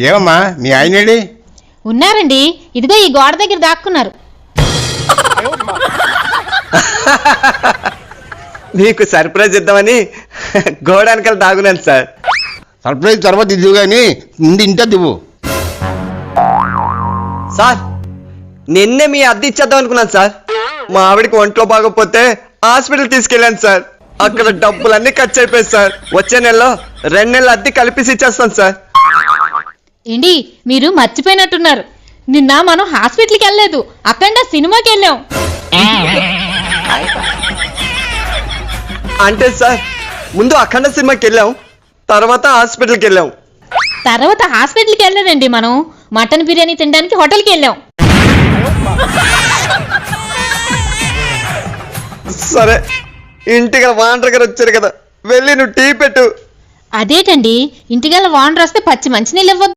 ఏమమ్మా మీ ఆయనేడి? ఉన్నారండి, ఇదిగో ఈ గోడ దగ్గర దాక్కున్నారు. నీకు సర్ప్రైజ్ ఇద్దామని గోడానికల్ దాగున్నాను సార్. సర్ప్రైజ్ తర్వాత ఇదివు కానీ ముందు ఇంటే దివ్వు. సార్ నిన్నే మీ అద్దె ఇచ్చేద్దాం అనుకున్నాను సార్. మా ఆవిడికి ఒంట్లో బాగోకపోతే హాస్పిటల్ తీసుకెళ్ళాను సార్. అక్కడ డబ్బులన్నీ ఖర్చు అయిపోయాయి సార్. వచ్చే నెలలో 2 నెలల అద్దె కలిపేసి ఇచ్చేస్తాను సార్. ఏంటి మీరు మర్చిపోయినట్టున్నారు, నిన్న మనం హాస్పిటల్కి వెళ్ళలేదు, అక్కడ సినిమాకి వెళ్ళాం. అంటే సార్ ముందు అఖండ సినిమాకి వెళ్ళాం, తర్వాత హాస్పిటల్కి వెళ్ళాం. తర్వాత హాస్పిటల్కి వెళ్ళలేదండి, మనం మటన్ బిర్యానీ తినడానికి హోటల్కి వెళ్ళాం. సరే ఇంటికి వాంటర్ గారు వచ్చారు కదా, వెళ్ళి నువ్వు టీ పెట్టు. అదేటండి, ఇంటికల్లా వాండర్ వస్తే పచ్చి మంచినీళ్ళు ఇవ్వద్దు.